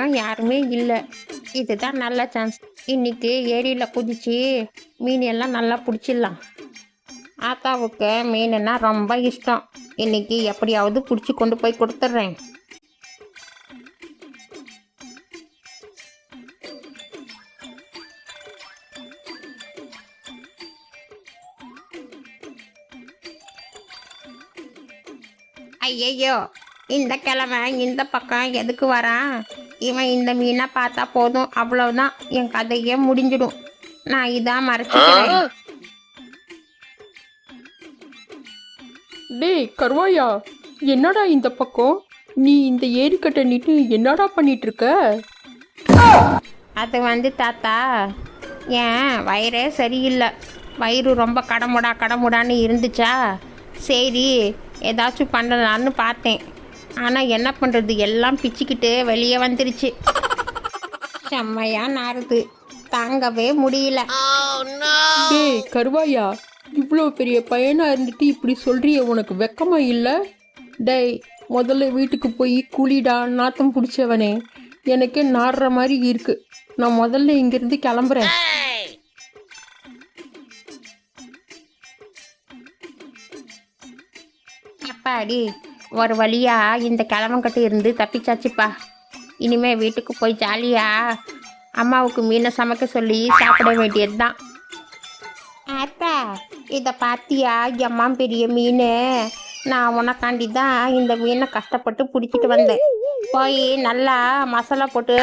தான் யாருமே இல்லை. இதுதான் நல்ல சான்ஸ். இன்னைக்கு ஏரியில் குதிச்சு மீன் எல்லாம் நல்லா பிடிச்சிடலாம். ஆத்தாவுக்கு மீனுன்னா ரொம்ப இஷ்டம். இன்னைக்கு எப்படியாவது பிடிச்சி கொண்டு போய் கொடுத்துட்றேன். ஐயையோ, இந்த கிழமை இந்த பக்கம் எதுக்கு வரான்? இவன் இந்த மீனை பார்த்தா போதும், அவ்வளவுதான், என் கதையே முடிஞ்சிடும். நான் இதான் மறைச்சிக்கிறேன். டேய் கருவாயா, என்னடா இந்த பக்கம்? நீ இந்த ஏரிக்கட்டை நீட்டு என்னடா பண்ணிட்டு இருக்க? அது தாத்தா, ஏன் வயிறே சரியில்லை. வயிறு ரொம்ப கடமுடான்னு இருந்துச்சா, சரி ஏதாச்சும் பண்ணலான்னு பார்த்தேன். ஆனால் என்ன பண்ணுறது, எல்லாம் பிச்சுக்கிட்டு வெளியே வந்துருச்சு. செம்மையா நாறுது, தாங்கவே முடியல. டேய் கருவாயா, இவ்வளோ பெரிய பையனா இருந்துட்டு இப்படி சொல்றிய, உனக்கு வெக்கமா இல்லை? டேய் முதல்ல வீட்டுக்கு போய் குளிடா, நாத்தம் பிடிச்சவனே. எனக்கே நாடுற மாதிரி இருக்கு. நான் முதல்ல இங்கிருந்து கிளம்புறேன். அப்பாடி, ஒரு வழியா இந்த கிழவங்கிட்ட இருந்து தப்பிச்சாச்சுப்பா. இனிமே வீட்டுக்கு போய் ஜாலியா அம்மாவுக்கு மீனை சமைக்க சொல்லி சாப்பிட வேண்டியது தான். ஆத்தா, இதை பார்த்தியா? அம்மா பெரிய மீன். நான் உனக்காண்டி தான் இந்த மீனை கஷ்டப்பட்டு பிடிச்சிட்டு வந்தேன். போய் நல்லா மசாலா போட்டு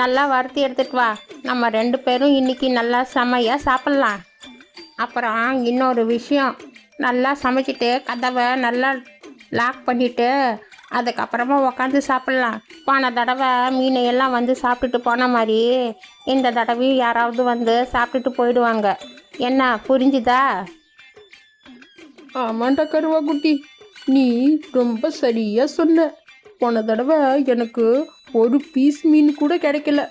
நல்லா வறுத்து எடுத்துட்டு வா. நம்ம 2 பேரும் இன்னைக்கு நல்லா செமையாக சாப்பிட்லாம். அப்புறம் இன்னொரு விஷயம், நல்லா சமைச்சிட்டு கதவை நல்லா லாக் பண்ணிவிட்டு அதுக்கப்புறமா உக்காந்து சாப்பிட்லாம். போன தடவை மீனை எல்லாம் வந்து சாப்பிட்டுட்டு போன மாதிரி இந்த தடவையும் யாராவது வந்து சாப்பிட்டுட்டு போயிடுவாங்க. என்ன புரிஞ்சுதா? ஆமாண்டா கருவாக்குட்டி, நீ ரொம்ப சரியா சொன்ன. போன தடவை எனக்கு ஒரு பீஸ் மீன் கூட கிடைக்கல.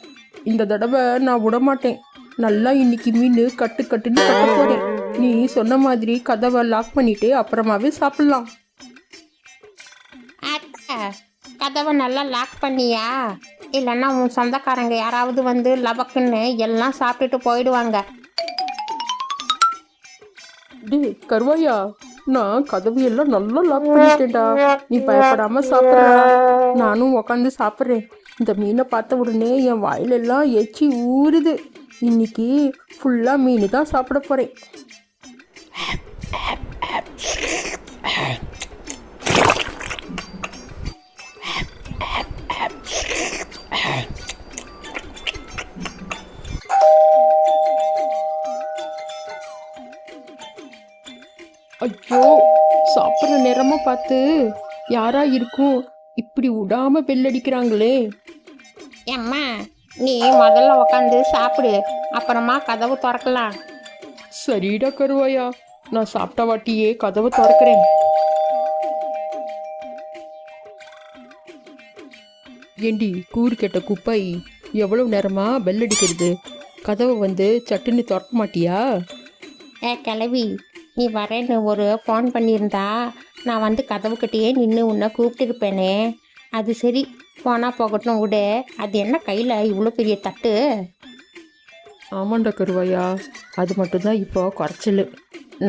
இந்த தடவை நான் விடமாட்டேன். நல்லா இன்னைக்கு மீன் கட்டுன்னு கட்ட போறேன். நீ சொன்ன மாதிரி கதவை லாக் பண்ணிட்டு அப்புறமாவே சாப்பிடலாம். கதவை நல்லா லாக் பண்ணியா? இல்லைன்னா உன் சொந்தக்காரங்க யாராவது வந்து லபக்குன்னு எல்லாம் சாப்பிட்டுட்டு போயிடுவாங்க. டே கருவாயா, நான் கதவையெல்லாம் நல்லா லாக் பண்ணிட்டேன்டா. நீ பயப்படாம சாப்பிட்ற, நானும் உக்காந்து சாப்பிட்றேன். இந்த மீனை பார்த்த உடனே என் வாயிலெல்லாம் எச்சி ஊறுது. இன்னைக்கு ஃபுல்லாக மீன் தான் சாப்பிட போகிறேன். ஐயோ, சாப்பிட்ற நேரமாக பார்த்து யாரா இருக்கும் இப்படி விடாம பெல்லடிக்கிறாங்களே. ஏம்மா, நீ முதல்ல உக்காந்து சாப்பிடு, அப்புறமா கதவு திறக்கலாம். சரிடா கருவாயா, நான் சாப்பிட்ட வாட்டியே கதவை திறக்கிறேன். ஏண்டி கூறு கெட்ட குப்பை, எவ்வளவு நேரமா பெல் அடிக்கிறது? கதவை வந்து சட்டுன்னு திறக்க மாட்டியா? கிளவி, நீ வரேன்னு ஒரு ஃபோன் பண்ணியிருந்தா நான் வந்து கதவுக்கிட்டேயே நின்று உன்னை கூப்பிட்டுருப்பேனே. அது சரி, போனால் போகட்டும் விடு. அது என்ன கையில் இவ்வளோ பெரிய தட்டு? ஆமாண்டா கருவாயா, அது மட்டும்தான் இப்போ குறைச்சல்.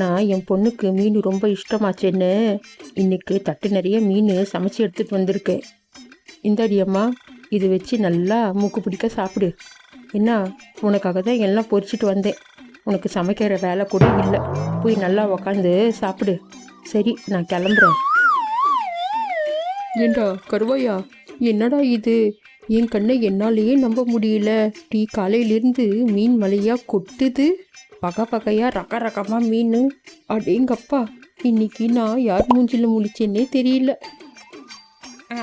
நான் என் பொண்ணுக்கு மீன் ரொம்ப இஷ்டமாச்சேன்னு இன்னைக்கு தட்டு நிறைய மீன் சமைச்சு எடுத்துகிட்டு வந்திருக்கேன். இந்தாடி அம்மா, இது வச்சு நல்லா மூக்கு பிடிக்க சாப்பிடு. என்ன, உனக்காக தான் எல்லாம் பொரிச்சிட்டு வந்தேன். உனக்கு சமைக்கிற வேலை கூட இல்லை. போய் நல்லா உக்காந்து சாப்பிடு. சரி, நான் கிளம்புறேன். ஏண்டா கருவாயா, என்னடா இது? என் கண்ணை என்னாலேயே நம்ப முடியல. டீ காலையிலேருந்து மீன் மலையாக கொட்டுது. பகையாக ரகமாக மீன். அடேங்கப்பா, இன்னைக்கு நான் யார் மூஞ்சில் முழிச்சேன்னே தெரியல.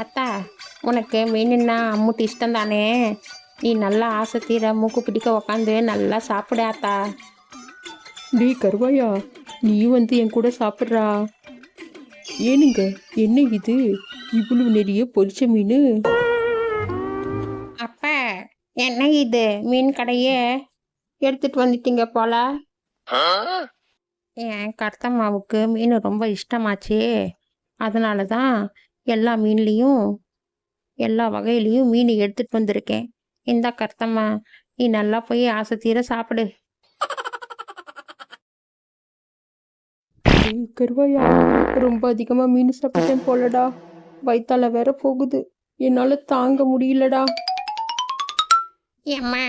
அத்தா, உனக்கு மீனுன்னா அம்முட்டு இஷ்டம் தானே? நீ நல்லா ஆசை தீர மூக்கு பிடிக்க உக்காந்து நல்லா சாப்பிடு ஆத்தா. டே கருவாயா, நீ வந்து என் கூட சாப்பிட்றா. ஏனுங்க, என்ன இது இவ்வளவு நிறைய பொரிச்ச மீன்? அப்ப என்ன இது, மீன் கடையே எடுத்துட்டு வந்துட்டீங்க போல. என் கருத்தம்மாவுக்கு மீன் ரொம்ப இஷ்டமாச்சு. அதனால தான் எல்லா மீன்லேயும் எல்லா வகையிலையும் மீன் எடுத்துட்டு வந்திருக்கேன். இந்தா கருத்தம்மா, நீ நல்லா போய் ஆசை தீர சாப்பிடு. டேய் கருவாயா, ரொம்ப அதிகமாக மீன் சாப்பிட்டேன் போலடா. வயித்தால வேற போகுது. என்னால் தாங்க முடியலடா. ஏம்மா,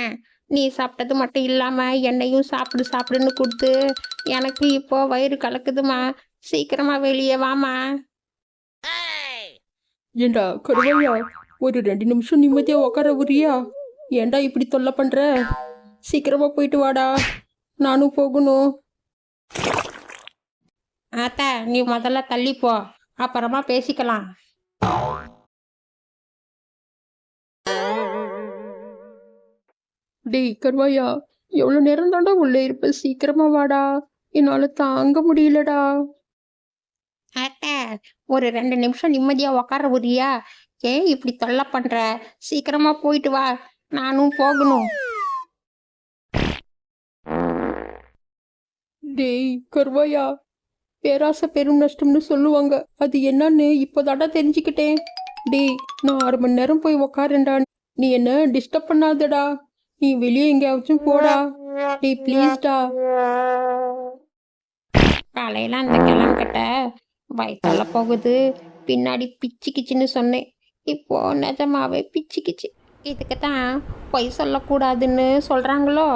நீ சாப்பிட்டது மட்டும் இல்லாம என்னையும் சாப்பிடு சாப்பிடுன்னு கொடுத்து எனக்கு இப்போ வயிறு கலக்குதுமா. சீக்கிரமா வெளியே வாமா. ஏண்டா கருவாயா, ஒரு 2 நிமிஷம் நிம்மதியாக உக்கார உரியா? ஏன்டா இப்படி தொல்லை பண்ணுற? சீக்கிரமா போயிட்டு வாடா, நானும் போகணும். ஆத்தா, நீ முதல்ல தள்ளிப்போ, அப்புறமா பேசிக்கலாம். டேய் கருவாயா, எவ்வளோ நேரம் தாண்டா உள்ளே இருப்ப? சீக்கிரமா வாடா, என்னால் தாங்க முடியலடா. ஆத்தா, ஒரு 2 நிமிஷம் நிம்மதியா உக்கார உரியா? ஏன் இப்படி தொல்லை பண்ற? சீக்கிரமா போயிட்டு வா, நானும் போகணும். டேய் கருவாயா, பேராசை பெரும் நஷ்டம்னு சொல்லுவாங்க. அது என்னன்னு இப்போதாடா தெரிஞ்சுக்கிட்டேன். டேய், நான் 1/2 மணி நேரம் போய் உக்காரேன்டா. நீ என்ன டிஸ்டர்ப் பண்ணாதடா. நீ வெளியே எங்கேயாச்சும் போடா. டேய் ப்ளீஸ்டா. காலையில அந்த கிளம்பட்ட வயிற்றால போகுது, பின்னாடி பிச்சுக்கிச்சுன்னு சொன்னேன். இப்போ நிஜமாவே பிச்சுக்கிச்சு. இதுக்கு தான் பொய் சொல்லக்கூடாதுன்னு சொல்றாங்களோ?